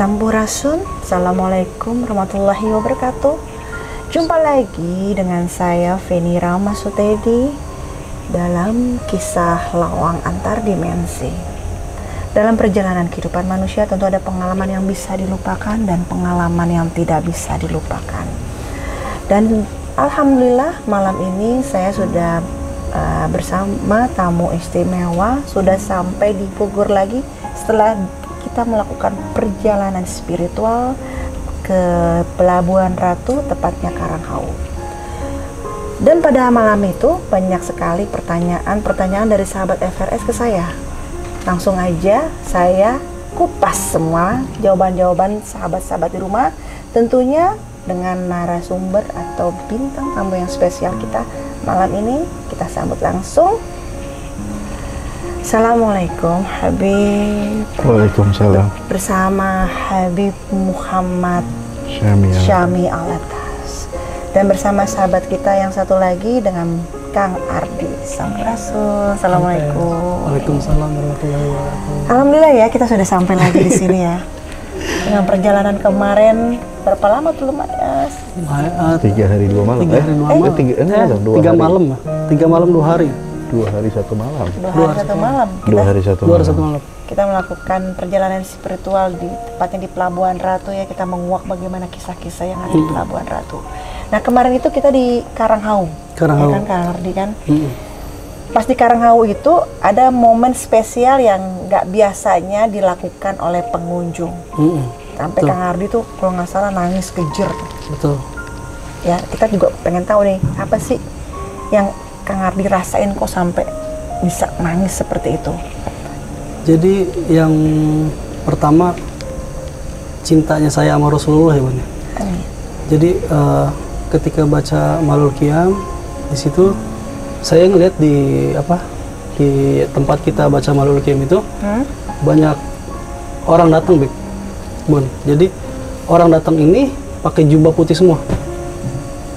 Sampurasun, Assalamualaikum warahmatullahi wabarakatuh. Jumpa lagi dengan saya Feni Rama Sutedi dalam kisah lawang antar dimensi. Dalam perjalanan kehidupan manusia tentu ada pengalaman yang bisa dilupakan dan pengalaman yang tidak bisa dilupakan. Dan alhamdulillah malam ini saya sudah bersama tamu istimewa, sudah sampai di Bogor lagi setelah kita melakukan perjalanan spiritual ke Pelabuhan Ratu, tepatnya Karanghau. Dan pada malam itu banyak sekali pertanyaan dari sahabat FRS ke saya. Langsung aja saya kupas semua jawaban-jawaban sahabat-sahabat di rumah, tentunya dengan narasumber atau bintang tamu yang spesial kita malam ini. Kita sambut langsung. Assalamualaikum Habib. Waalaikumsalam. Bersama Habib Muhammad Syami Alatas. Dan bersama sahabat kita yang satu lagi dengan Kang Ardi Sampurasun. Assalamualaikum. Waalaikumsalam warahmatullahi wabarakatuh. Alhamdulillah ya, kita sudah sampai lagi di sini ya. Dengan perjalanan kemarin berapa lama tuh Mas? 3 hari 2 malam. 3 hari 2 malam. 3 malam. 3 malam 2 hari. 2 hari 1 malam. 2 hari 1 malam. 2 hari 1 malam. Kita melakukan perjalanan spiritual di tepatnya di Pelabuhan Ratu ya. Kita menguak bagaimana kisah-kisah yang ada di Pelabuhan Ratu. Nah kemarin itu kita di Karanghau. Ya kan Kang Ardi kan? Pas di Karanghau itu ada momen spesial yang nggak biasanya dilakukan oleh pengunjung. Sampai Kang Ardi tuh kalau nggak salah nangis kejer. Betul. Ya kita juga pengen tahu nih apa sih yang Kang Ardi rasain kok sampai bisa nangis seperti itu. Jadi yang pertama cintanya saya sama Rasulullah ya Bun. Jadi ketika baca Malul Qiyam di situ saya ngeliat di tempat kita baca Malul Qiyam itu banyak orang datang Bun. Jadi orang datang ini pakai jubah putih semua,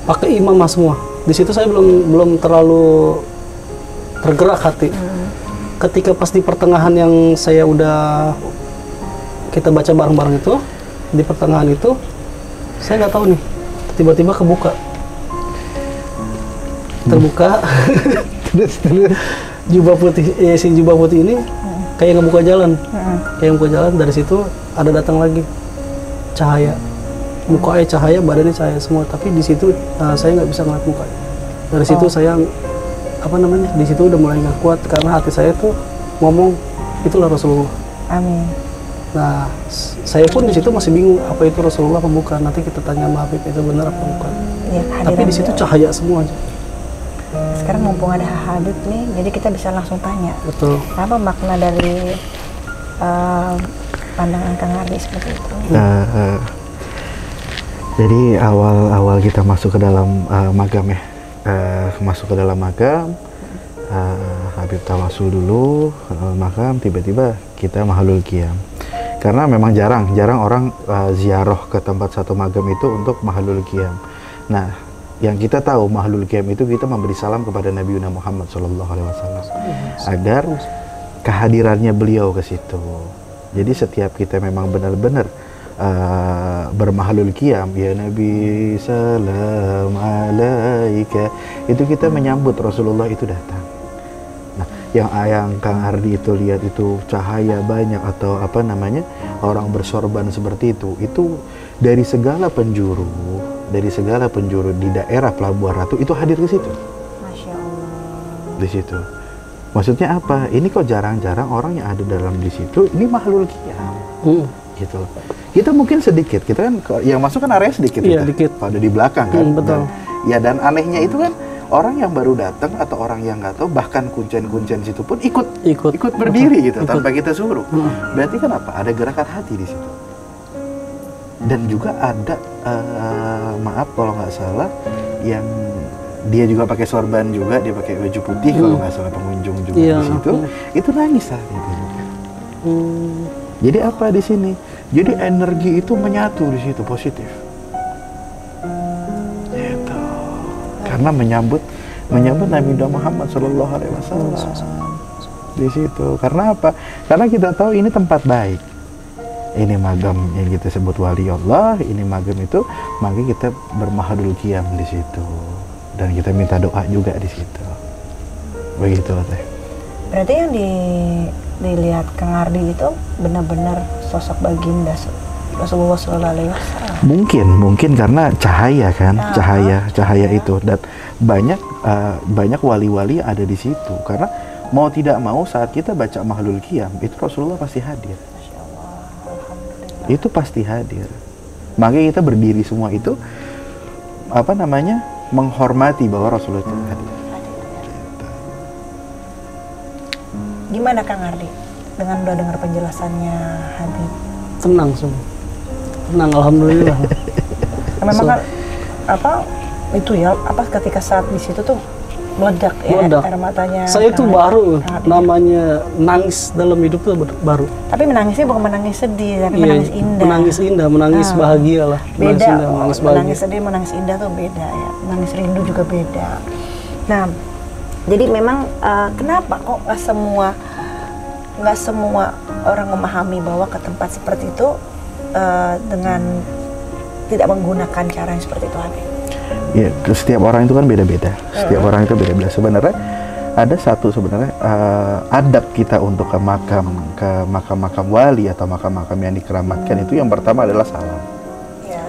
pakai imamah semua. Di situ saya belum terlalu tergerak hati. Ketika pas di pertengahan yang saya udah kita baca bareng-bareng itu, di pertengahan itu saya nggak tahu nih, tiba-tiba terbuka jubah putih, si jubah putih ini kayak ngebuka jalan, dari situ ada datang lagi cahaya. Mukanya cahaya, badannya cahaya semua, tapi di situ saya nggak bisa ngeliat muka. Dari situ saya di situ udah mulai nggak kuat karena hati saya tuh ngomong itulah Rasulullah. Amin. Nah, saya pun di situ masih bingung apa itu Rasulullah apa bukan. Nanti kita tanya sama Habib itu benar apa bukan. Ya, tapi di situ cahaya semua aja. Sekarang mumpung ada Habib nih, jadi kita bisa langsung tanya. Betul. Apa makna dari pandangan Kang Ardi seperti itu? Jadi awal kita masuk ke dalam magam ya, masuk ke dalam magam, Habib tawasul dulu, magam, tiba-tiba kita mahalul qiyam. Karena memang jarang orang ziarah ke tempat satu magam itu untuk mahalul qiyam. Nah, yang kita tahu mahalul qiyam itu kita memberi salam kepada Nabi Muhammad SAW agar kehadirannya beliau ke situ. Jadi setiap kita memang benar-benar bermahalul qiyam, ya Nabi salam alaika, itu kita menyambut Rasulullah itu datang. Nah, yang Kang Ardi itu lihat itu cahaya banyak atau orang bersorban seperti itu dari segala penjuru di daerah Pelabuhan Ratu itu hadir ke situ. Masya Allah. Di situ. Maksudnya apa? Ini kok jarang-jarang orang yang ada dalam di situ ini mahalul qiyam. Gitu. Kita mungkin sedikit, kita kan yang masuk kan area sedikit, dikit. Pada di belakang kan. Betul. Dan anehnya itu kan orang yang baru datang atau orang yang nggak tahu, bahkan kuncen situ pun ikut berdiri gitu tanpa kita suruh. Berarti kan apa? Ada gerakan hati di situ. Dan juga ada maaf kalau nggak salah yang dia juga pakai sorban juga, dia pakai baju putih kalau nggak salah pengunjung juga di situ. Itu nangis saat itu. Jadi apa di sini? Jadi energi itu menyatu di situ, positif. Gitu. Karena menyambut Nabi Muhammad SAW di situ. Karena apa? Karena kita tahu ini tempat baik. ini magam yang kita sebut wali Allah, ini magam itu, maka kita bermahadul qiyam di situ dan kita minta doa juga di situ. Begitu Teh. Berarti yang dilihat Kang Ardi itu benar-benar sosok baginda Rasulullah SAW. Mungkin karena cahaya kan, cahaya itu, dan banyak wali-wali ada di situ. Karena mau tidak mau saat kita baca mahlul qiyam itu Rasulullah pasti hadir. Masya Allah, alhamdulillah. Itu pasti hadir. Makanya kita berdiri semua itu menghormati bahwa Rasulullah itu hadir. Gimana Kang Ardi dengan udah dengar penjelasannya Habib? Tenang semua. Tenang, alhamdulillah. Memang kan itu ya ketika saat di situ tuh meledak ya air matanya. Saya tuh baru namanya nangis dalam hidup tuh baru. Tapi menangisnya bukan menangis sedih, tapi menangis indah. Menangis indah, menangis bahagia lah. Beda. Menangis sedih, menangis indah tuh beda ya. Menangis rindu juga beda. Nah, jadi memang kenapa kok nggak semua orang memahami bahwa ke tempat seperti itu dengan tidak menggunakan cara yang seperti itu Habib? Ya, setiap orang itu kan beda-beda. Setiap orang itu beda-beda. Sebenarnya ada satu adab kita untuk ke makam wali atau makam-makam yang dikeramatkan itu yang pertama adalah salam. Ya.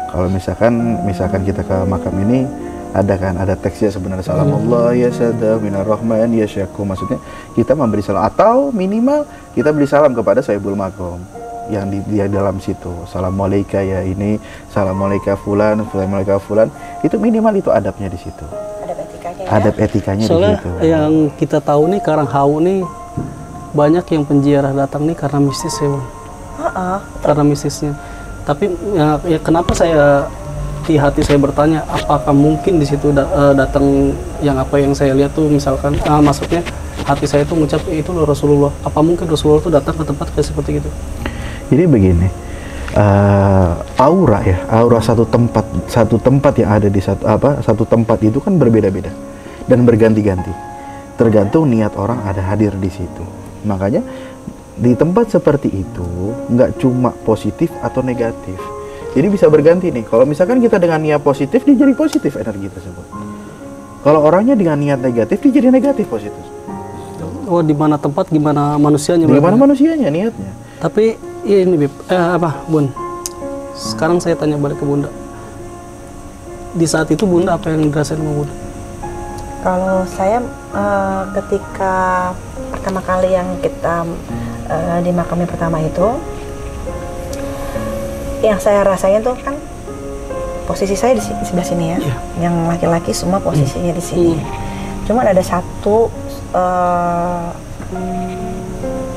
Kalau misalkan kita ke makam ini ada teksnya sebenarnya salam Allah ya sada minar rahman ya syaku, maksudnya kita memberi salam atau minimal kita beri salam kepada sahibul maqam yang di dalam situ. Assalamualaikum ya ini, assalamualaikum fulan, assalamualaikum fulan. Itu minimal itu adabnya di situ. Adab etikanya soalnya di situ. Yang kita tahu nih Karanghau nih banyak yang penziarah datang nih karena mistis ya Bang. Karena mistisnya. Tapi ya kenapa saya di hati saya bertanya apakah mungkin di situ datang yang saya lihat tuh misalkan maksudnya hati saya tuh mengucap itu loh Rasulullah. Apa mungkin Rasulullah tuh datang ke tempat kayak seperti itu? Jadi begini, aura satu tempat yang ada di satu tempat itu kan berbeda-beda dan berganti-ganti, tergantung niat orang ada hadir di situ. Makanya di tempat seperti itu nggak cuma positif atau negatif, jadi bisa berganti nih. Kalau misalkan kita dengan niat positif, dia jadi positif energi tersebut. Kalau orangnya dengan niat negatif, dia jadi negatif positif. Oh, di mana tempat, gimana manusianya? Gimana manusianya niatnya? Tapi ini Bib, Bun? Sekarang saya tanya balik ke Bunda. Di saat itu Bunda apa yang dirasain sama Bunda? Kalau saya ketika pertama kali yang kita di makam yang pertama itu, yang saya rasain tuh kan posisi saya di sebelah sini ya, yang laki-laki semua posisinya di sini. Cuman ada satu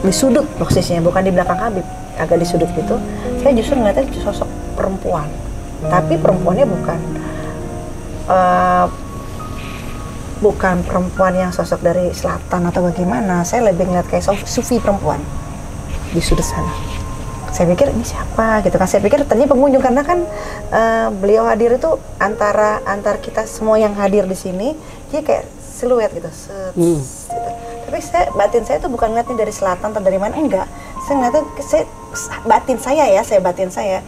di sudut posisinya, bukan di belakang Habib, agak di sudut gitu. Saya justru ngeliatnya sosok perempuan, tapi perempuannya bukan perempuan yang sosok dari selatan atau bagaimana. Saya lebih ngeliat kayak sufi perempuan di sudut sana. Saya pikir ini siapa gitu kan. Saya pikir ternyata pengunjung, karena kan beliau hadir itu antara kita semua yang hadir di sini, dia kayak siluet gitu, gitu. Tapi batin saya tuh bukan ngeliatnya dari selatan atau dari mana, enggak. Saya ngeliatnya, batin saya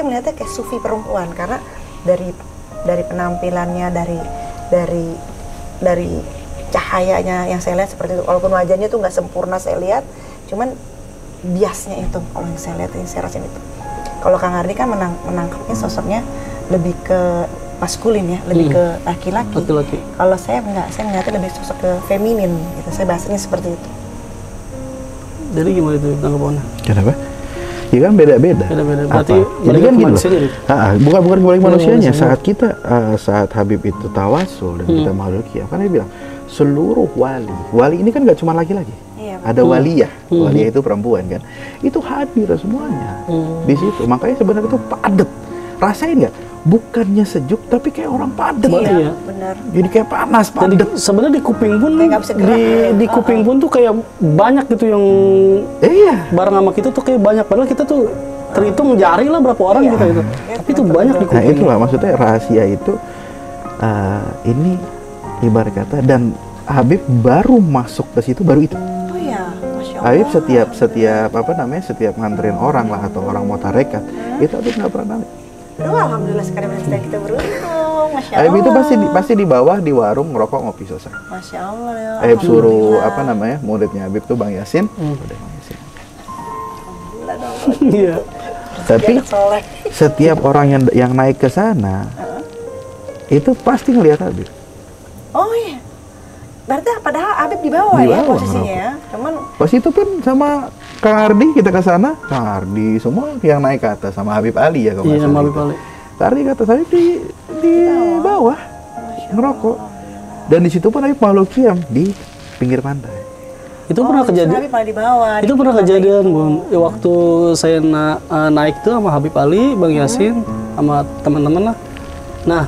melihatnya kayak sufi perempuan, karena dari penampilannya, dari cahayanya yang saya lihat seperti itu. Walaupun wajahnya tuh nggak sempurna saya lihat, cuman biasnya itu kalau yang saya lihat, yang saya rasain itu. Kalau Kang Ardi kan menangkapnya sosoknya lebih ke maskulin ya, lebih ke laki-laki. Kalau saya enggak, saya ngeliatnya lebih sosok ke feminin gitu. Saya bahasanya seperti itu. Jadi gimana itu tanggapannya? Kenapa? Ya kan beda-beda. Berarti jadi kan gini loh. Bukan kembali ke manusianya. Saat Habib itu tawasul dan kita mahluk qiyam, kan dia bilang seluruh wali ini kan nggak cuma laki-laki. Ada waliyah, waliyah itu perempuan kan. Itu hadir semuanya di situ. Makanya sebenarnya itu padat. Rasain nggak? Bukannya sejuk, tapi kayak orang padat. Iya, benar. Jadi kayak panas, padat. Jadi sebenarnya di kuping pun, di kuping pun tuh kayak banyak gitu yang bareng sama kita tuh kayak banyak. Padahal kita tuh terhitung jari lah berapa orang kita gitu. Tapi itu banyak di kuping. Nah itulah maksudnya rahasia itu. Ini ibarat kata, dan Habib baru masuk ke situ baru itu. Oh iya, Masya Habib setiap apa namanya, setiap nganterin orang lah atau orang mau tarekat, itu Habib nggak pernah nangis. Aduh, alhamdulillah sekarang kita beruntung, masya Habib itu Allah. pasti di bawah di warung ngerokok ngopi selesai. Masya Allah ya. Habib suruh Alhamdulillah. apa namanya, muridnya Habib tuh Bang Yasin, udah Bang Yasin. Alhamdulillah dong. Iya. Tapi Anak soleh. setiap orang yang naik ke sana itu pasti ngelihat Habib. Oh iya. Berarti padahal Habib di bawah Di ya bawah, posisinya ya. Cuman Pas itu pun sama Kang Ardi kita ke sana, Kang Ardi semua yang naik ke atas sama Habib Ali ya kalau nggak Iya, salah Habib itu. Ali. Kang Ardi ke atas, Habib di bawah ngerokok. Dan di situ pun Habib makhluk qiyam di pinggir pantai. Itu pernah kejadian. Habib malah di bawah. Itu pernah kejadian, Bun. Ya, waktu saya naik tuh sama Habib Ali, Bang Yasin, sama teman-teman lah. Nah,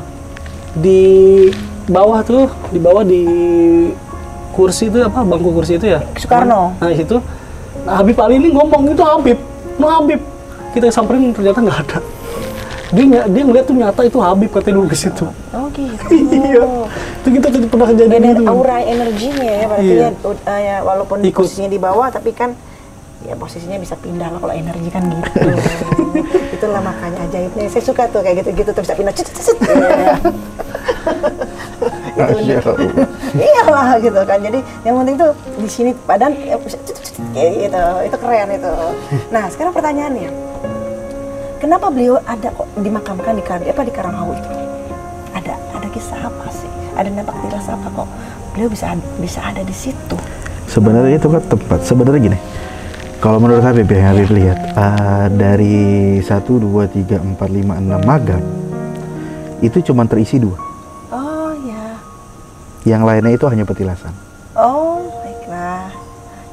di bawah tuh, di kursi itu apa, bangku kursi itu ya? Soekarno. Nah, itu Habib Ali ini ngomong itu Habib. Kita samperin ternyata nggak ada. Dia ngeliat tuh nyata itu Habib katanya dulu di situ. Oh gitu. Iya. Itu kita pernah kejadian itu. Aura energinya ya berarti Iya. ya walaupun Ikut. posisinya di bawah tapi kan ya posisinya bisa pindah lah kalau energi kan gitu. Itulah makanya ajaibnya. Saya suka tuh kayak gitu-gitu tuh bisa pindah. Cet, cet, cet. Iya. Masya Allah. Iyalah gitu kan. Jadi yang penting tuh di sini badan kayak gitu. Itu keren itu. Nah, sekarang pertanyaannya. Kenapa beliau ada kok dimakamkan di Karanghawu itu? Ada kisah apa sih? Ada napak tilas apa kok beliau bisa ada di situ? Sebenarnya itu kan tempat. Sebenarnya gini. Kalau menurut Habib ya, yang Habib lihat dari 1, 2, 3, 4, 5, 6 magam itu cuma terisi 2. Oh ya. Yang lainnya itu hanya petilasan. Oh, baiklah.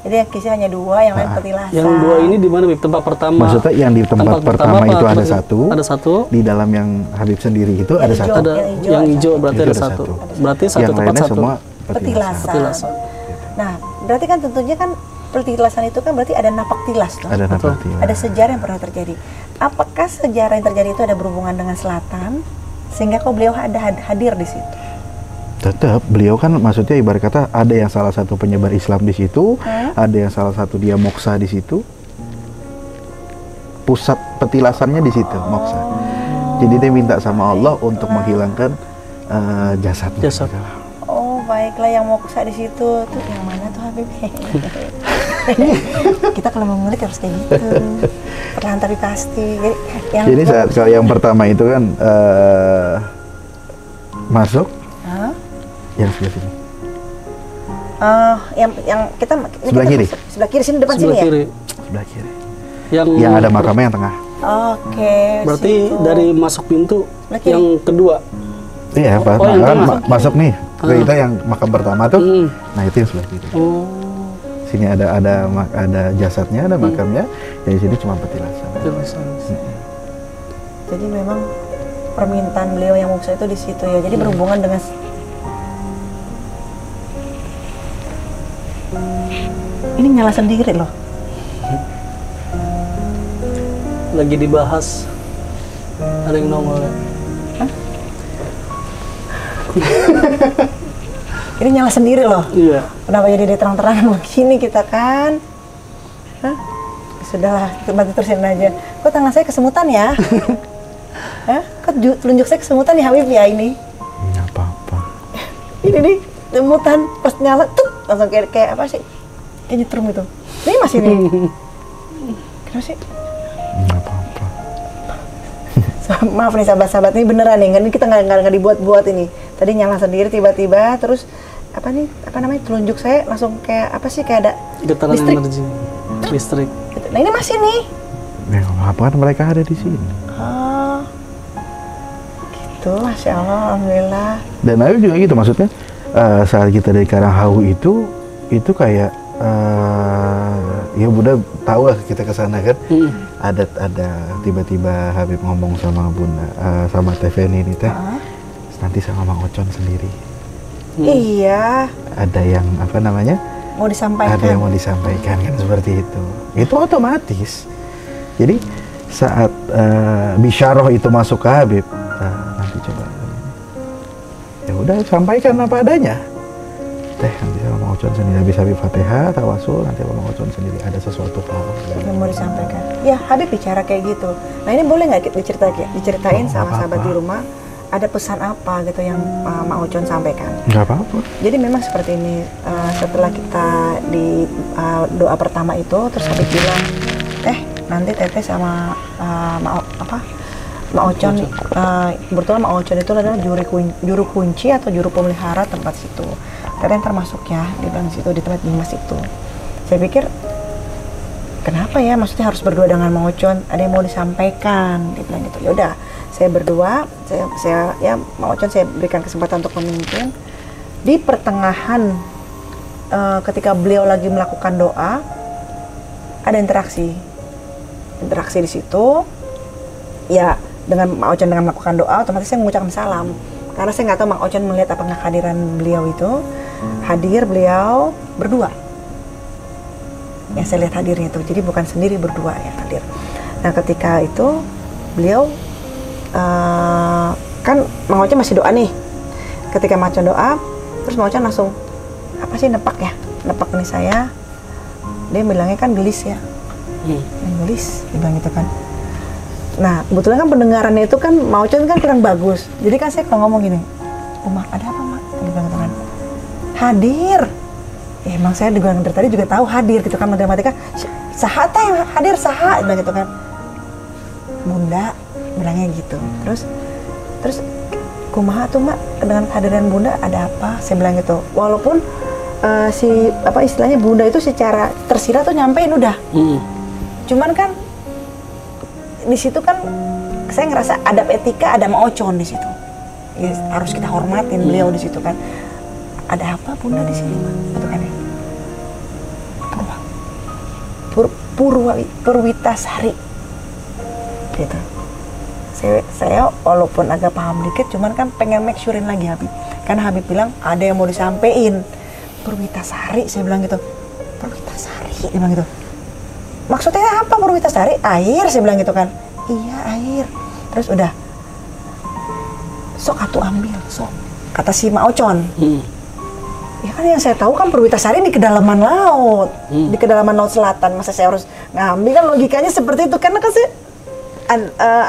Jadi yang kisah hanya 2, yang lain petilasan. Yang 2 ini di mana, Bib? Tempat pertama. Maksudnya yang di tempat pertama apa, itu ada tempat- 1. Ada 1. Di dalam yang Habib sendiri itu ada hijau. 1. Ada Yang yang hijau hijau berarti Itu ada ada 1. satu. Berarti 1 Yang tempat lainnya 1. semua petilasan. Petilasan. Nah, berarti kan tentunya kan petilasan itu kan berarti ada napak tilas tuh. ada Betul. napak tilas. Ada sejarah yang pernah terjadi. Apakah sejarah yang terjadi itu ada berhubungan dengan selatan sehingga kok beliau ada hadir di situ? Tetap beliau kan maksudnya ibarat kata ada yang salah satu penyebar Islam di situ, ada yang salah satu dia moksa di situ. Pusat petilasannya di situ, moksa. Jadi dia minta sama Allah untuk menghilangkan jasadnya. Jasad. gitu. Oh, baiklah yang moksa di situ. Tuh yang mana tuh Habib? Kita kalau mau ngulik harus kayak gitu. Perlahan tapi pasti. Jadi yang Jadi saat kalau yang pertama itu kan masuk Hah? yang sebelah sini. yang kita ini Sebelah kita kiri. sebelah kiri sini depan Sebelah sini kiri. Sebelah kiri. Yang Yang ada makamnya yang tengah. ya. Oke. berarti situ. dari masuk pintu Sebelah kiri. yang kedua. Iya, Pak. Oh, yang Kan tengah. masuk nih. Kita yang makam pertama tuh. Hmm. Nah, itu yang sebelah kiri. Oh, Sini ada jasadnya, ada makamnya. Yang sini cuma petilasan. petilasan. Jadi memang permintaan beliau yang moksa itu di situ ya. Jadi berhubungan dengan ini nyala sendiri loh. Lagi dibahas. Ada yang nongol. Ini nyala sendiri loh. Iya. Kenapa jadi terang-terangan begini kita kan? Hah? Sudahlah, bantu terusin aja. Kok tangan saya kesemutan ya? Hah? Kok telunjuk saya kesemutan ya Habib ya ini? Nggak apa-apa. Ini nih, kesemutan pas nyala tuh langsung kayak apa sih? Kayak nyetrum gitu. Ini masih nih. Kenapa sih? Nggak apa-apa. Maaf nih sahabat-sahabat, ini beneran nih, ini kita nggak dibuat-buat ini. Tadi nyala sendiri tiba-tiba, terus apa namanya telunjuk saya langsung kayak apa sih, kayak ada Getaran listrik. energi. Listrik. Gitu. Nah ini masih nih. Ya, nggak apa-apa kan mereka ada di sini. Oh, gitu, masya Allah, alhamdulillah. Dan Habib juga gitu maksudnya saat kita dari Karanghawu itu kayak ya Bunda tahu lah kita ke sana kan. Ada tiba-tiba Habib ngomong sama Bunda sama Teveni ini teh. Nanti sama Mang Ocon sendiri. Iya, Ada yang apa namanya? mau disampaikan. Ada yang mau disampaikan kan seperti itu. Itu otomatis. Jadi saat bisyarah itu masuk ke Habib, nanti coba. Ya udah sampaikan apa adanya. teh nanti sama Mang Ocon sendiri habis Habib Fatihah tawasul nanti sama Mang Ocon sendiri ada sesuatu hal yang mau disampaikan. Ya Habib bicara kayak gitu. Nah ini boleh nggak diceritain sama sahabat di rumah? Ada pesan apa gitu yang Mang Ocon sampaikan? Nggak apa-apa. Jadi memang seperti ini, setelah kita di doa pertama itu, terus Habib bilang, nanti Teteh sama Mang Ocon, kebetulan Mang Ocon itu adalah juru kunci atau juru pemelihara tempat situ. Teteh termasuk ya di bang situ, di tempat dimas itu. Saya pikir, kenapa ya? Maksudnya harus berdua dengan Mang Ocon? Ada yang mau disampaikan? Dia bilang gitu. Yaudah. Saya berdua, saya ya Mang Ocon saya berikan kesempatan untuk memimpin. Di pertengahan ketika beliau lagi melakukan doa, ada interaksi di situ. Ya dengan Mang Ocon dengan melakukan doa, otomatis saya mengucapkan salam. Karena saya nggak tahu Mang Ocon melihat apakah kehadiran beliau itu hadir beliau berdua. Yang saya lihat hadirnya itu, jadi bukan sendiri berdua yang hadir. Nah ketika itu beliau kan Mang Ocon masih doa nih. Ketika Mang Ocon doa, terus Mang Ocon langsung apa sih nepak nih saya. Dia bilangnya kan gelis ya, gelis, dia bilang gitu kan. Nah kebetulan kan pendengarannya itu kan Mang Ocon kan kurang bagus. Jadi kan saya kalau ngomong gini, Mak ada apa Mak? Dia bilang gitu kan, hadir. Ya emang saya dari tadi juga tahu hadir gitu kan, matematika saha teh hadir saha, dia bilang gitu kan. Bunda bilangnya gitu. Terus kumaha tuh Mak dengan kehadiran Bunda ada apa? Saya bilang gitu. Walaupun istilahnya Bunda itu secara tersirat tuh nyampein udah. Cuman kan di situ kan saya ngerasa adab etika, ada Mang Ocon di situ. Ya, harus kita hormatin beliau di situ kan. Ada apa Bunda di sini Mak? Gitu kan ya. Purwitasari. Gitu. Saya walaupun agak paham dikit, cuman kan pengen make surein lagi Habib. Karena Habib bilang ada yang mau disampaikan. Purwitasari, saya bilang gitu. Purwitasari, dia bilang gitu. Maksudnya apa Purwitasari? Air, saya bilang gitu kan. Iya air. Terus udah. Sok atuh ambil, sok. Kata si Mang Ocon. Ya kan yang saya tahu kan Purwitasari di kedalaman laut. Di kedalaman laut selatan. Masa saya harus ngambil? Kan logikanya seperti itu. Karena kan saya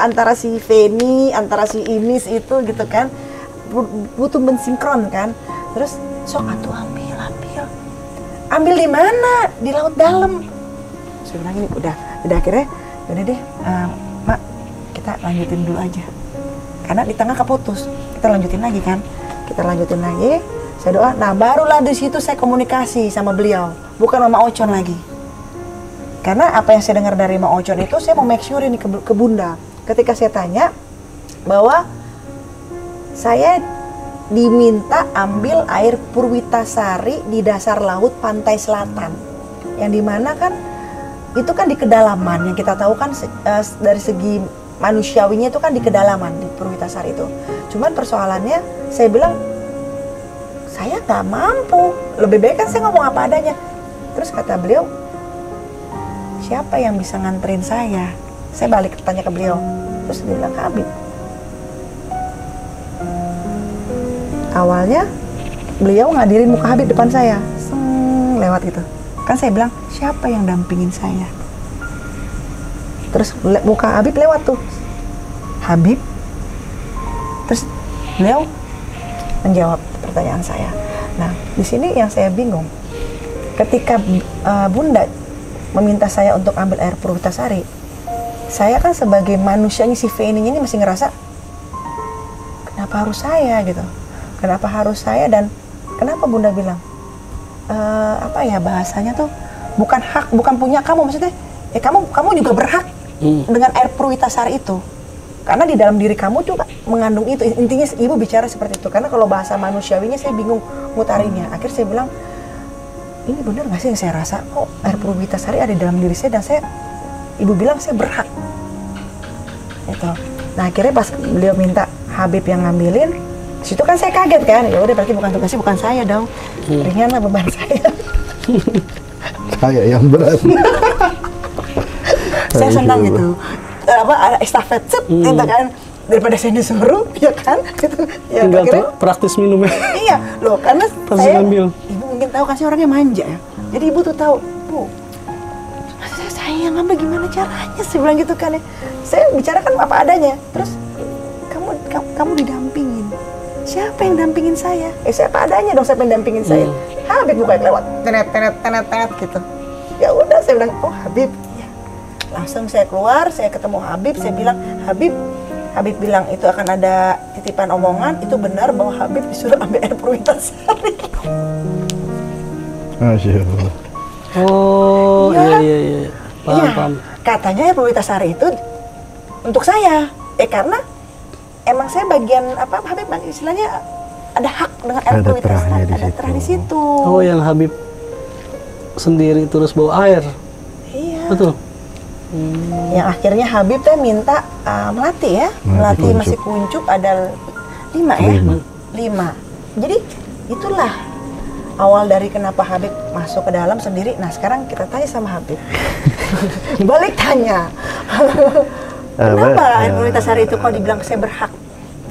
antara si Feni, antara si Inis itu gitu kan butuh mensinkron kan. Terus sok atuh ambil di mana? Di laut dalam. Saya bilang ini udah akhirnya udah deh Mak kita lanjutin dulu aja karena di tengah keputus. Kita lanjutin lagi kan, saya doa. Nah barulah di situ saya komunikasi sama beliau, bukan sama Mang Ocon lagi. Karena apa yang saya dengar dari Mang Ocon itu, saya mau make sure ini ke Bunda. Ketika saya tanya bahwa saya diminta ambil air Purwitasari di dasar laut pantai selatan, yang dimana kan itu kan di kedalaman, yang kita tahu kan dari segi manusiawinya itu kan di kedalaman di Purwitasari itu. Cuman persoalannya saya bilang saya nggak mampu, lebih baik kan saya ngomong apa adanya. Terus kata beliau, siapa yang bisa nganterin saya? Saya balik tanya ke beliau. Terus dia bilang, Habib. Awalnya beliau ngadirin muka Habib depan saya. Lewat gitu. Kan saya bilang, siapa yang dampingin saya? Terus muka Habib lewat tuh. Habib. Terus beliau menjawab pertanyaan saya. Nah, di sini yang saya bingung. Ketika Bunda meminta saya untuk ambil air Purwitasari, saya kan sebagai manusianya si Feni ini masih ngerasa kenapa harus saya gitu, kenapa harus saya, dan kenapa Bunda bilang bahasanya tuh bukan punya kamu, maksudnya ya kamu juga berhak dengan air Purwitasari itu, karena di dalam diri kamu juga mengandung itu. Intinya ibu bicara seperti itu, karena kalau bahasa manusiawinya saya bingung mutarinya. Akhirnya saya bilang, ini benar nggak sih yang saya rasa? Kok air Purwitasari ada di dalam diri saya, dan ibu bilang saya berhak. Itu. Nah akhirnya pas beliau minta Habib yang ngambilin, situ kan saya kaget kan. Ya udah berarti tugasnya bukan saya dong. Ringan lah beban saya. Saya yang berat. Saya senang gitu. Ada estafet gitu kan. Daripada saya disuruh, ya kan? Gitu. Ya, tinggal praktis minum ya. Iya, loh karena pas saya ngambil. Ibu mungkin tahu kan saya orangnya manja ya. Jadi ibu tuh tahu, Bu, saya sayang apa gimana caranya? Saya bilang gitu kan ya. Saya bicarakan apa adanya. Terus kamu didampingin. Siapa yang dampingin saya? Siapa adanya dong siapa yang dampingin saya? Habib bukan lewat tenet gitu. Ya udah saya bilang, oh Habib. Ya. Langsung saya keluar, saya ketemu Habib, saya bilang, Habib bilang itu akan ada titipan omongan, itu benar bahwa Habib disuruh ambil air Purwitasari. Masya Allah. Oh, Ya. iya. Paham. Katanya air Purwitasari itu untuk saya. Karena emang saya bagian apa Habib istilahnya ada hak dengan air Ada Purwitasari, terahnya di ada situ. terah di situ. Oh, yang Habib sendiri terus bawa air. Iya. Betul. Yang akhirnya Habib teh minta melati ya, melati kuncup. masih kuncup ada 5 ya, 5. Jadi itulah awal dari kenapa Habib masuk ke dalam sendiri. Nah sekarang kita tanya sama Habib, balik tanya, kenapa air Purwitasari itu kalau dibilang saya berhak?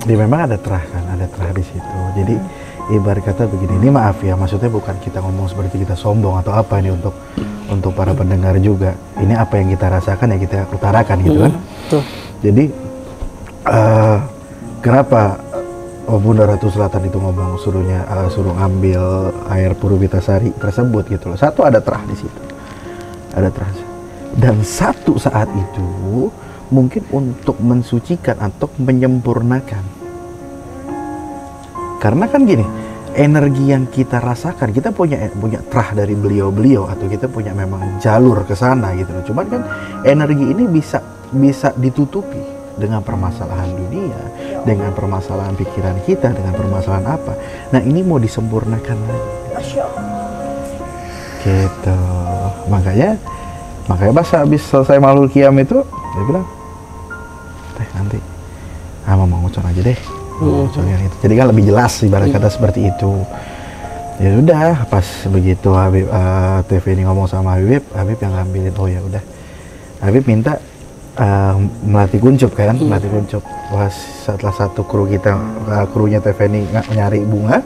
Memang ada terah kan, ada terah di situ. Jadi ibarat kata begini, ini maaf ya, maksudnya bukan kita ngomong seperti kita sombong atau apa ini untuk para pendengar juga. Ini apa yang kita rasakan ya kita utarakan gitu kan. Tuh. Jadi kenapa Bunda Ratu Selatan itu ngomong suruh ambil air Purwitasari tersebut gitu loh. Satu ada terah di situ, ada terah. Dan satu saat itu mungkin untuk mensucikan atau menyempurnakan. Karena kan gini, energi yang kita rasakan, kita punya terah dari beliau-beliau atau kita punya memang jalur ke sana gitu loh. Cuman kan energi ini bisa ditutupi dengan permasalahan dunia, dengan permasalahan pikiran kita, dengan permasalahan apa. Nah, ini mau disempurnakan lagi. Masya Allah. Gitu. Makanya pas habis selesai Maulul Qiyam itu, dia bilang, "Teh, nanti mau ngucap aja deh." Yang itu. Jadi kan lebih jelas ibarat kata seperti itu. Ya udah, pas begitu Habib TV ini ngomong sama Habib yang ngambilin. Oh ya udah. Habib minta melati kuncup kan, melati kuncup. Wah, setelah satu krunya TV ini nyari bunga,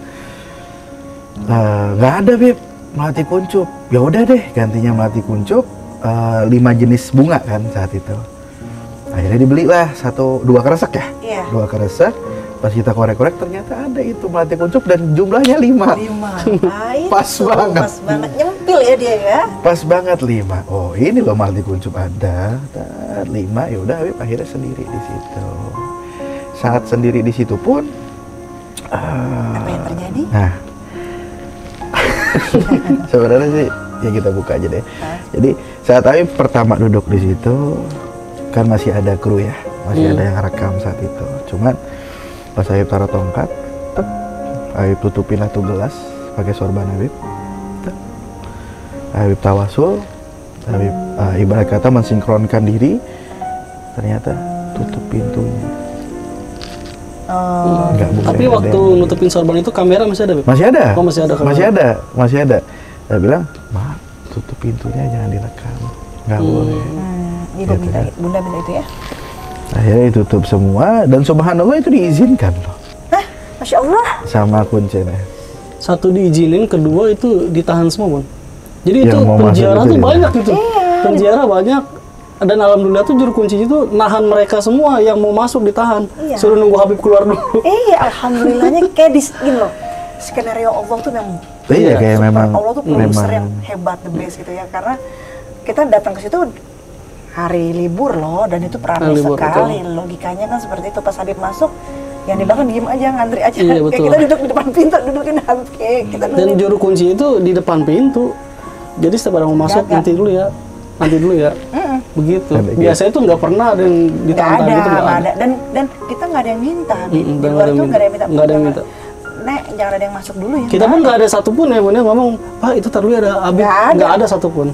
nggak ada Habib melati kuncup. Ya udah deh, gantinya melati kuncup 5 jenis bunga kan saat itu. Akhirnya dibelilah 2 keresek ya, Iya. 2 keresek. Pas kita korek-korek ternyata ada itu melati kuncup dan jumlahnya 5. 5. Pas banget. Pas banget, nyempil ya dia ya. Pas banget 5. Oh ini loh melati kuncup ada 5. Ya udah Habib akhirnya sendiri di situ. Saat sendiri di situ pun Apa yang terjadi? Nah, sebenarnya sih ya kita buka aja deh. Jadi saat Habib pertama duduk di situ kan masih ada kru ya, masih ada yang rekam saat itu. Cuman pas Habib taruh tongkat, Habib tutupin tuh gelas pakai sorban Habib. Habib tawasul, Habib ibarat kata mensinkronkan diri. Ternyata tutup pintunya. Nggak boleh Tapi ada waktu yang- nutupin sorban itu kamera masih ada, Beb? masih ada. Oh, masih ada kamera. Masih ada. Saya bilang, "Maaf, tutup pintunya jangan direkam." Nggak boleh. Ibu Gitu minta, kan. Bunda minta itu ya. Akhirnya ditutup semua dan subhanallah itu diizinkan loh Hah? Masya Allah. sama kuncinya. Satu diizinin, kedua itu ditahan semua, Bun. Jadi Yang itu mau masuk penjara itu tuh dia. banyak gitu. Iya. Penjara banyak. Dan alhamdulillah tuh juru kunci itu nahan mereka semua yang mau masuk ditahan. Iya. Suruh nunggu Habib keluar dulu. Alhamdulillahnya kayak gini loh. Skenario Allah tuh memang Iya, kayak super. memang Allah tuh produser memang yang hebat, the best gitu ya. Karena kita datang ke situ hari libur loh, dan itu Hari ramai libur, sekali. Logikanya kan seperti itu. Pas Habib masuk, yang di belakang diem aja, ngantri aja. Iya, Kayak betul. kita duduk di depan pintu, dudukin Habib. Kayak kita Dan nungguin. juru kunci itu di depan pintu. Jadi setiap orang mau masuk, Jaga. nanti dulu ya. Begitu. Ada gitu. Biasanya tuh nggak pernah ada yang Nggak ditantang ada, gitu, nggak nggak ada. ada. Dan kita nggak ada yang minta. Habib. Mm-mm, Di dan luar nggak ada tuh yang nggak ada yang minta. nggak ada yang minta. Nek, jangan ada yang masuk dulu ya. Kita pun nggak ada satupun ya, Bun, yang ngomong, "Pak, itu taruh ada Habib." Nggak ada. Nggak ada satupun.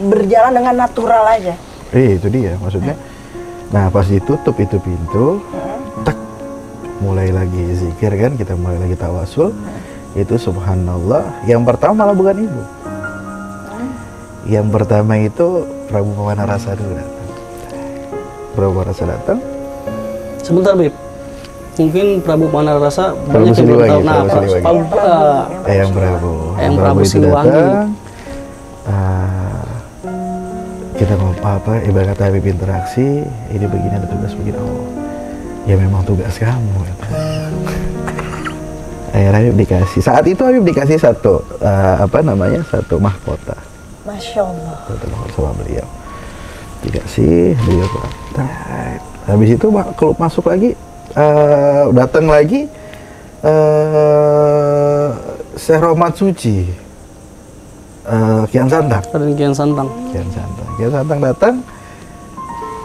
Berjalan dengan natural aja. itu dia maksudnya. Nah pas ditutup itu pintu, tak mulai lagi zikir kan, kita mulai lagi tawasul. Itu subhanallah. Yang pertama malah bukan ibu. Yang pertama itu Prabu Pewana Rasa dulu datang. Prabu Pewana Rasa datang. Sebentar, Beb. Mungkin Prabu Manarasa Prabu banyak yang belum tahu. Siliwangi, Nah, Prabu Siliwangi. Eyang Eyang Prabu itu Siliwangi. datang, kita ngomong apa, ibarat kata Habib interaksi, ini begini ada tugas begini, oh ya memang tugas kamu. Akhirnya Habib dikasih, saat itu Habib dikasih satu satu mahkota. Masya Allah. Satu mahkota sama beliau. Dikasih, beliau kontak. Habis itu kalau masuk lagi, datang lagi Syekh Rohmat Suci, Kian Santang. Kian Santang. Kian Santang datang,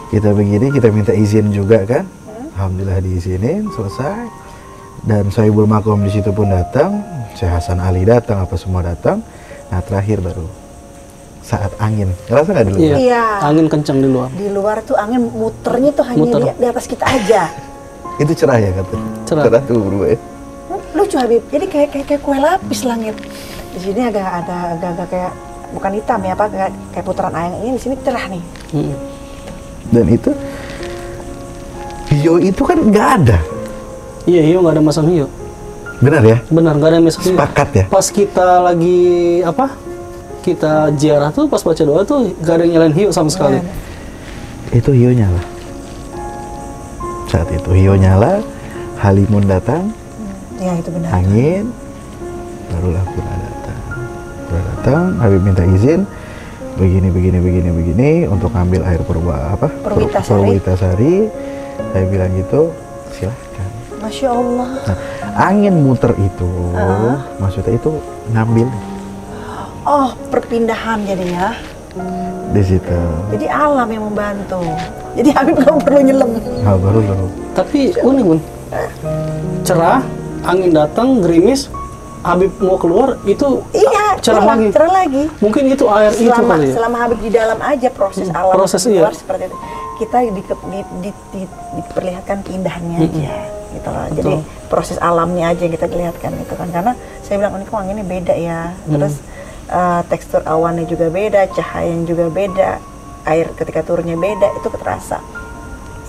kita begini, kita minta izin juga kan. Alhamdulillah diizinin, selesai. Dan Sohibul Makom di situ pun datang, Syekh Hasan Ali datang, apa semua datang. Nah terakhir baru saat angin, ngerasa nggak di luar? Iya. Angin kencang di luar. Di luar tuh angin muternya tuh hanya Muter. di atas kita aja. Itu cerah ya katanya. Cerah. Tuh bro ya. Lucu Habib, jadi kayak kue lapis langit. Di sini agak kayak bukan hitam ya, apa kayak putaran air ini, di sini cerah nih. Dan itu hiyo itu kan nggak ada. Iya, hiyo nggak ada masang hiyo. Benar ya? Benar, nggak ada masang hiyo. Sepakat ya? Pas kita lagi kita ziarah tuh, pas baca doa tuh nggak ada yang nyalain hiyo sama sekali. Itu hiyo nyala. Saat itu hiyo nyala, Halimun datang, Ya itu benar. angin, barulah Pura datang. Habib minta izin begini untuk ambil air Purwitasari. Saya bilang gitu, silahkan. Masya Allah. Nah, angin muter itu, maksudnya itu ngambil Oh, perpindahan jadinya. di situ. Jadi alam yang membantu. Jadi Habib nggak perlu nyelam. Nah, baru loh. Tapi unik Bun, cerah, angin datang, gerimis, Habib mau keluar itu Iya, cerah lagi. Cerah lagi. Mungkin itu air itu kali ya. Selama Habib di dalam aja proses alam proses, keluar iya. seperti itu. Kita diperlihatkan keindahannya aja gitu loh. Jadi proses alamnya aja yang kita lihatkan itu kan, karena saya bilang ini kok anginnya beda ya. Terus tekstur awannya juga beda, cahayanya juga beda, air ketika turunnya beda, itu terasa.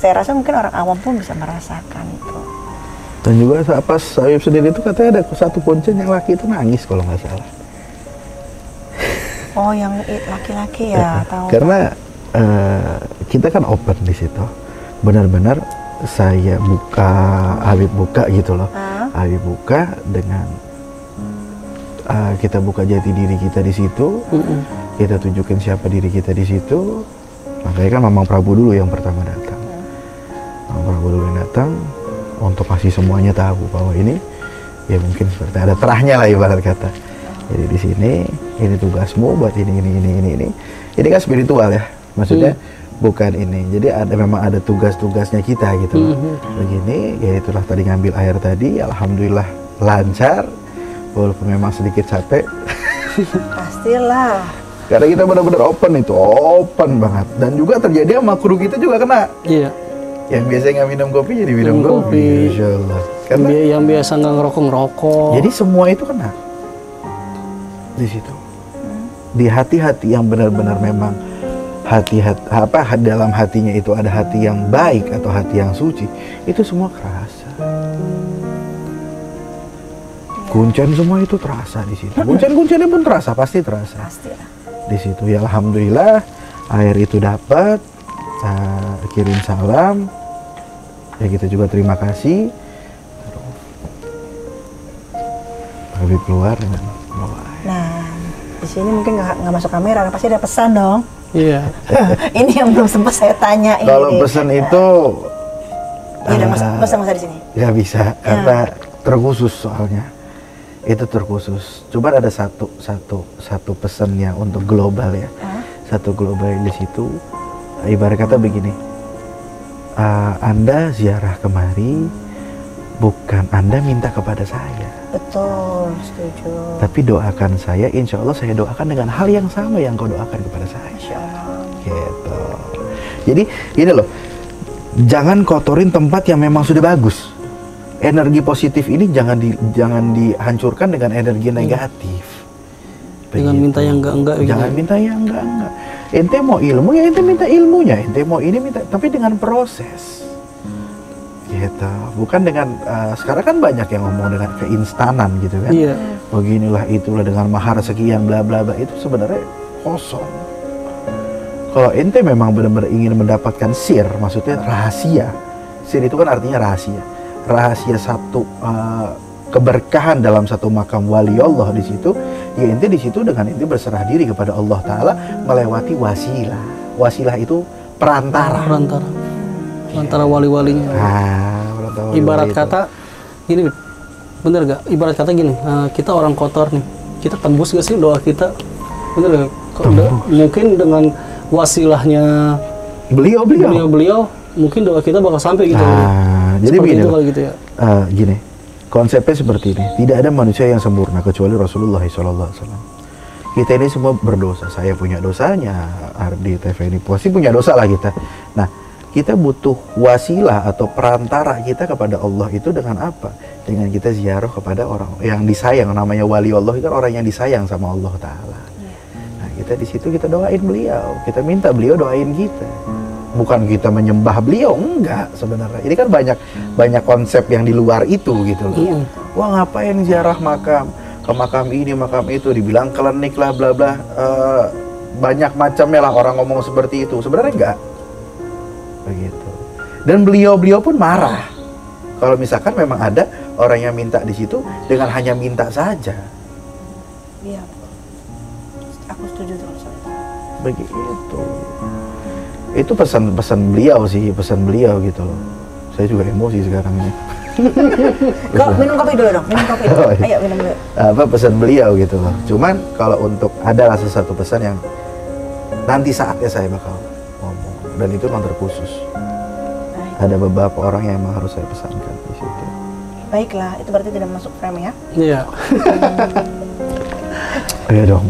Saya rasa mungkin orang awam pun bisa merasakan itu. Dan juga pas Habib sendiri itu katanya ada satu kuncen yang laki itu nangis kalau nggak salah. Oh, yang laki-laki ya, tahu. Karena kita kan open di situ, benar-benar saya buka, Habib buka gitu loh. Habib buka dengan kita buka jati diri kita di situ, kita tunjukin siapa diri kita di situ. Makanya kan Mamang Prabu dulu yang pertama datang. Mamang Prabu dulu yang datang untuk kasih semuanya tahu bahwa ini ya mungkin seperti ada terahnya lah ibarat kata. Jadi di sini ini tugasmu buat ini. Ini kan spiritual ya, maksudnya bukan ini. Jadi memang ada tugas-tugasnya kita gitu. Begini, ya itulah tadi ngambil air tadi, alhamdulillah lancar. Walaupun memang sedikit capek. Pastilah. Karena kita benar-benar open banget. Dan juga terjadi sama kru kita juga kena. Iya. Yang biasa nggak minum kopi jadi minum kopi. Insya Allah. Karena Yang biasa nggak ngerokok. jadi semua itu kena di situ. Di hati-hati yang benar-benar memang dalam hatinya itu ada hati yang baik atau hati yang suci, itu semua kerasa. Kuncen semua itu terasa di situ. Kuncen-kuncennya pun terasa, pasti terasa. Pastilah. Di situ ya alhamdulillah air itu dapat, kirim salam. Ya kita juga terima kasih. Habib keluar dengan bawa air. Nah, di sini mungkin nggak masuk kamera, pasti ada pesan dong. Iya. Ini yang belum sempat saya tanya. Kalau pesan itu ya udah masa di sini. nggak bisa karena terkhusus soalnya. Itu terkhusus. Coba ada satu pesannya untuk global ya. Satu global di situ. Ibarat kata begini. Anda ziarah kemari bukan Anda minta kepada saya. Betul, setuju. Tapi doakan saya, insya Allah saya doakan dengan hal yang sama yang kau doakan kepada saya. Masya Allah. Gitu. Jadi ini loh, jangan kotorin tempat yang memang sudah bagus. Energi positif ini jangan dihancurkan dengan energi negatif. Dengan minta yang enggak. Jangan minta yang enggak. Ente mau ilmu ya ente minta ilmunya, ente mau ini minta, tapi dengan proses. Gitu. Bukan dengan sekarang kan banyak yang ngomong dengan keinstanan gitu kan. Iya. Beginilah itulah dengan mahar sekian bla bla bla, itu sebenarnya kosong. Kalau ente memang benar-benar ingin mendapatkan sir, maksudnya rahasia. Sir itu kan artinya rahasia. Rahasia satu keberkahan dalam satu makam wali Allah di situ, ya ente di situ dengan ente berserah diri kepada Allah Taala melewati wasilah. Wasilah itu perantara. Antara wali-walinya. Perantara wali-wali Ibarat itu. kata gini, bener gak? Ibarat kata gini, kita orang kotor nih, kita tembus gak sih doa kita? Bener gak? Mungkin dengan wasilahnya beliau, mungkin doa kita bakal sampai gitu. Jadi Seperti begini, itu kali gitu ya. gini, konsepnya seperti ini. Tidak ada manusia yang sempurna kecuali Rasulullah SAW. Kita ini semua berdosa. Saya punya dosanya, Ardi, TV ini pasti punya dosa lah kita. Nah, kita butuh wasilah atau perantara kita kepada Allah itu dengan apa? Dengan kita ziarah kepada orang yang disayang, namanya wali Allah itu kan orang yang disayang sama Allah Ta'ala. Nah, kita di situ kita doain beliau, kita minta beliau doain kita. Bukan kita menyembah beliau, enggak sebenarnya. Ini kan banyak konsep yang di luar itu gitu loh. Wah, ngapain ziarah makam? Ke makam ini, makam itu, dibilang klinik lah, bla bla, banyak macamnya lah orang ngomong seperti itu. Sebenarnya enggak begitu. Dan beliau pun marah kalau misalkan memang ada orang yang minta di situ dengan hanya minta saja. Iya, aku setuju dengan soal itu. Begitu. Itu pesan beliau gitu loh. Saya juga emosi sekarang ini. Kok minum kopi dulu dong, minum kopi dulu. Oh, iya. Ayo minum dulu. Pesan beliau gitu loh. Cuman kalau untuk adalah sesuatu pesan yang nanti saatnya saya bakal ngomong, dan itu memang terkhusus. Ada beberapa orang yang memang harus saya pesankan di situ. Baiklah, itu berarti tidak masuk frame ya? Iya. Iya dong,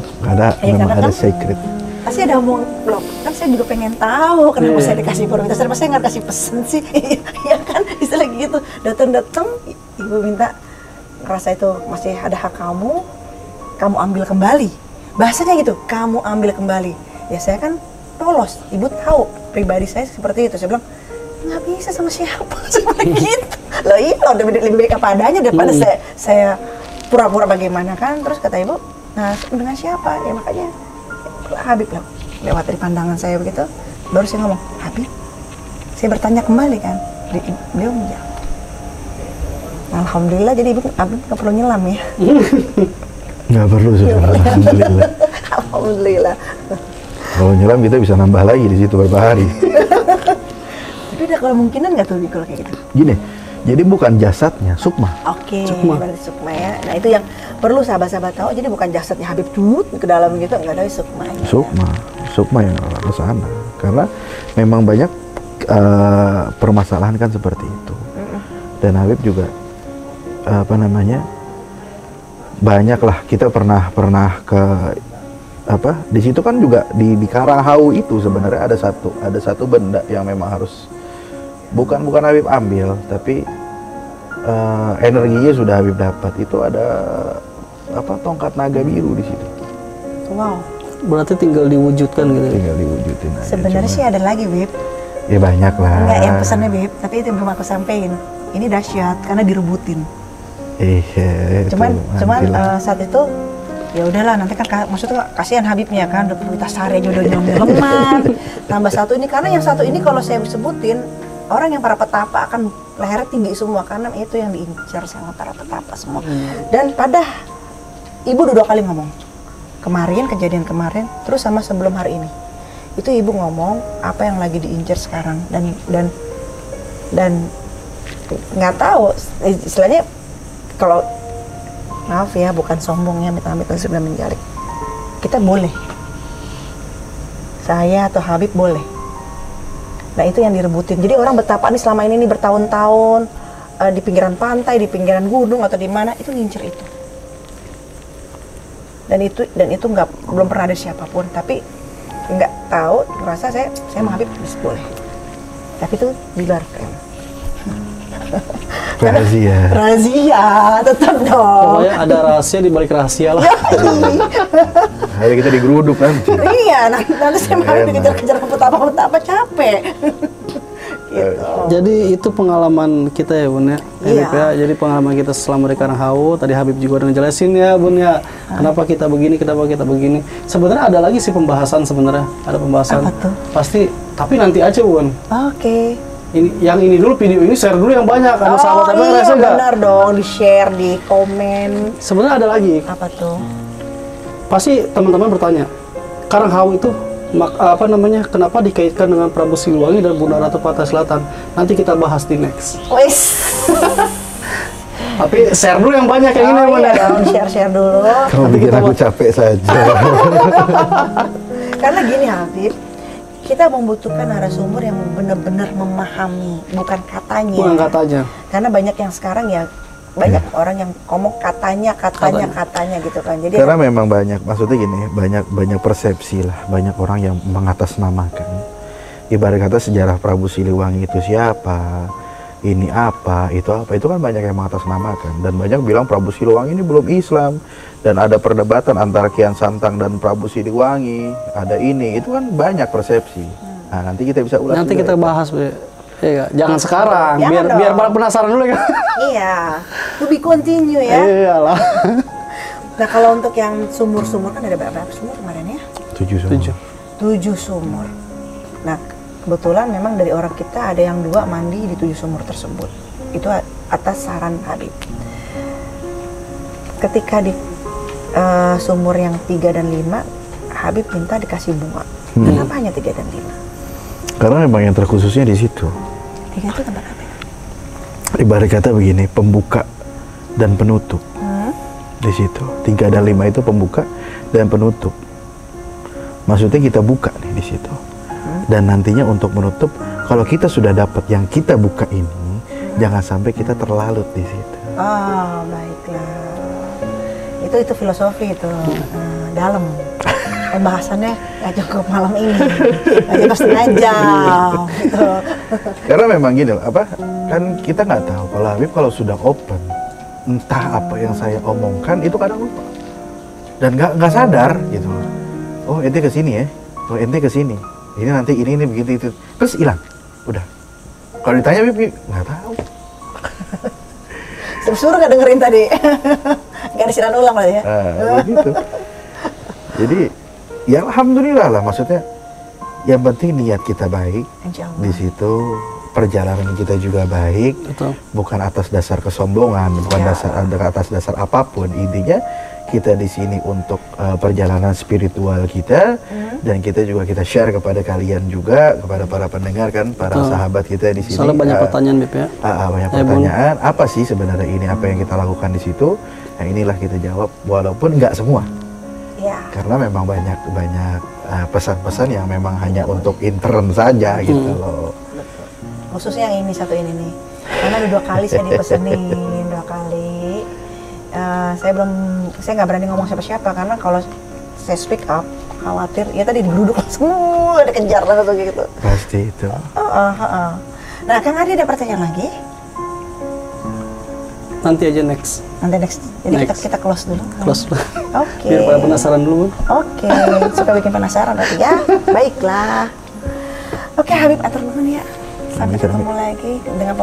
memang karena ada kan secret. Pasti ada omong belum, kan saya juga pengen tahu kenapa saya dikasih prioritas, kenapa saya nggak kasih pesen sih? Iya kan, istilah gitu. Datang ibu minta, ngerasa itu masih ada hak kamu ambil kembali. Bahasanya gitu, kamu ambil kembali. Ya saya kan polos, ibu tahu pribadi saya seperti itu. Saya bilang nggak bisa sama siapa seperti gitu. Loh iya, lebih baik apa adanya daripada saya pura-pura bagaimana kan. Terus kata ibu, nah dengan siapa? Ya makanya Habib lewat dari pandangan saya begitu, baru saya ngomong, Habib, saya bertanya kembali kan, beliau menjawab. Alhamdulillah, jadi Habib nggak perlu nyelam ya. Nggak perlu sudah, alhamdulillah. Alhamdulillah. Kalau nyelam kita bisa nambah lagi di situ beberapa hari. Tapi ada kemungkinan nggak tuh kalau kayak gitu? Gini, jadi bukan jasadnya, sukma. Oke, berarti sukma ya. Nah itu yang perlu sahabat-sahabat tahu. Jadi bukan jasadnya Habib dulu ke dalam gitu, nggak ada sukmanya. Sukma yang ke sana. Karena memang banyak permasalahan kan seperti itu. Dan Habib juga banyaklah kita pernah ke di situ kan juga di Karanghau itu sebenarnya ada satu benda yang memang harus bukan Habib ambil, tapi energinya sudah Habib dapat. Itu ada tongkat naga biru di situ. Wow. Berarti tinggal diwujudkan gitu. Tinggal diwujudin aja. Sebenarnya sih ada lagi, Bib. Ya banyak lah. Enggak, yang pesannya Bib, tapi itu yang belum aku sampein. Ini dahsyat karena direbutin. Cuman saat itu ya udahlah, nanti kan maksudnya kasihan Habibnya kan, udah prioritas sehari aja udah lemah. Tambah satu ini, karena yang satu ini kalau saya sebutin, orang yang para petapa akan lehernya tinggi semua karena itu yang diincar sama para petapa semua. Dan pada ibu udah 2 kali ngomong. Kejadian kemarin, terus sama sebelum hari ini. Itu ibu ngomong apa yang lagi diincar sekarang dan nggak tahu istilahnya, kalau maaf ya, bukan sombongnya, amit-amit sudah menjalik. Kita boleh. Saya atau Habib boleh. Nah itu yang direbutin. Jadi orang betapa nih selama ini bertahun-tahun di pinggiran pantai, di pinggiran gunung atau di mana itu ngincer itu. Dan itu belum pernah ada siapapun. Tapi nggak tahu, merasa saya sama Habib boleh. Tapi itu di luar frame. Rahasia, tetap dong. Pokoknya ada rahasia di balik rahasia lah. Hari kita digeruduk nanti. Iya, nanti saya mau dikejar-kejar petapa capek. Gitu. Jadi itu pengalaman kita ya Bun ya. Iya. Habib ya. Jadi pengalaman kita selama di Karanghau. Tadi Habib juga udah ngejelasin ya Bun ya. Kenapa kita begini, kenapa kita begini. Sebenarnya ada lagi sih pembahasan sebenarnya. Ada pembahasan. Apa tuh? Pasti. Tapi nanti aja Bun. Oke. Yang ini dulu, video ini share dulu yang banyak karena sahabat Habib iya rasa nggak. benar dong, di share, di komen. Sebenarnya ada lagi. Apa tuh? Pasti teman-teman bertanya, Karanghau itu apa namanya? Kenapa dikaitkan dengan Prabu Siliwangi dan Bunda Ratu Pantai Selatan? Nanti kita bahas di next. Wes. Tapi share dulu yang banyak yang ini Oh, Bun iya ya. dong, share dulu. Kamu bikin aku capek saja. Karena gini Habib, kita membutuhkan narasumber yang benar-benar memahami, bukan katanya. Bukan katanya. Karena banyak yang sekarang ya banyak orang yang ngomong katanya gitu kan. Jadi Karena memang banyak, maksudnya gini, banyak persepsi lah, banyak orang yang mengatasnamakan. Ibarat kata sejarah Prabu Siliwangi itu siapa, ini apa, itu kan banyak yang mengatasnamakan. Dan banyak bilang Prabu Siliwangi ini belum Islam. Dan ada perdebatan antara Kian Santang dan Prabu Siliwangi, ada ini, itu kan banyak persepsi. Nah, nanti kita bisa ulas. Nanti juga kita itu. bahas, ya, jangan sekarang, Jangan biar dong. para penasaran dulu ya. iya, to be continue ya. Iyalah. Nah kalau untuk yang sumur-sumur kan ada berapa sumur kemarin ya? 7 semua. 7. 7 sumur. Nah kebetulan memang dari orang kita ada yang 2 mandi di 7 sumur tersebut. Itu atas saran Habib. Ketika di sumur yang 3 dan 5, Habib minta dikasih bunga. Kenapa hanya 3 dan 5? Karena memang yang terkhususnya di situ. 3 itu tempat apa? Ibarat kata begini, pembuka dan penutup. Di situ 3 dan 5 itu pembuka dan penutup. Maksudnya kita buka nih di situ. Dan nantinya untuk menutup, kalau kita sudah dapat yang kita buka ini, jangan sampai kita terlalut di situ. Oh baiklah. Itu filosofi itu dalam. Pembahasannya nggak cukup malam ini, nggak cukup setengah jam. Gitu. Karena memang gini loh, kan kita nggak tahu kalau Habib kalau sudah open, entah apa yang saya omongkan itu kadang lupa dan nggak sadar gitu. Oh ente kesini ya, oh ente kesini. Ini nanti ini begitu itu, terus hilang, udah. Kalau ditanya Habib nggak tahu. Suruh nggak dengerin tadi, nggak disiaran ulang lah ya. Begitu. Jadi ya alhamdulillah lah, maksudnya yang penting niat kita baik. Insya Allah. Di situ perjalanan kita juga baik. Betul. Bukan atas dasar kesombongan, bukan Ya. atas dasar apapun. Intinya kita di sini untuk perjalanan spiritual kita, dan kita juga kita share kepada kalian juga, kepada para pendengar kan, para Betul. sahabat kita di sini. Soalnya banyak pertanyaan Beb ya. Banyak Ya, Bun. pertanyaan. Apa sih sebenarnya ini? Apa yang kita lakukan di situ? Nah inilah kita jawab, walaupun nggak semua. Ya. Karena memang banyak pesan-pesan yang memang hanya untuk intern saja gitu loh. Khususnya yang ini satu ini nih, karena ada 2 kali saya dipesenin 2 kali. Saya nggak berani ngomong siapa-siapa karena kalau saya speak up khawatir ya tadi digeruduk langsung dikejar langsung gitu. Pasti itu. Nah Kang Adi ada pertanyaan lagi? Nanti aja next. Nanti next. Jadi Next. kita close dulu. Close dulu. Oke. Biar pada penasaran dulu Bun. Oke, suka bikin penasaran berarti ya. Baiklah. Oke Habib, atur nuhun ya. Sampai ketemu lagi dengan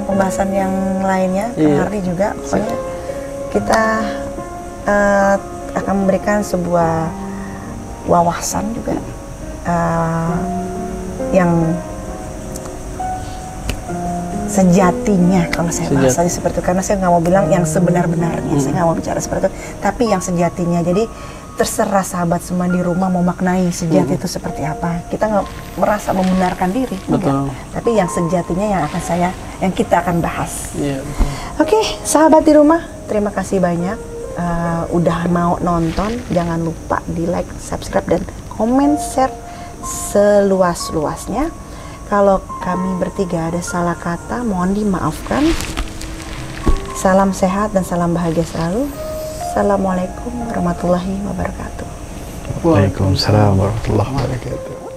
pembahasan yang lainnya. Kang Iya. Ardi juga. Pokoknya kita akan memberikan sebuah wawasan juga yang sejatinya, kalau saya bahasanya seperti itu, karena saya nggak mau bilang yang sebenar-benarnya, saya nggak mau bicara seperti itu, tapi yang sejatinya. Jadi terserah sahabat semua di rumah mau maknai sejati itu seperti apa. Kita nggak merasa membenarkan diri, enggak. Tapi yang sejatinya yang kita akan bahas. Iya. Oke, sahabat di rumah, terima kasih banyak udah mau nonton. Jangan lupa di like, subscribe, dan komen, share seluas-luasnya. Kalau kami bertiga ada salah kata, mohon dimaafkan. Salam sehat dan salam bahagia selalu. Assalamualaikum warahmatullahi wabarakatuh. Waalaikumsalam warahmatullahi wabarakatuh.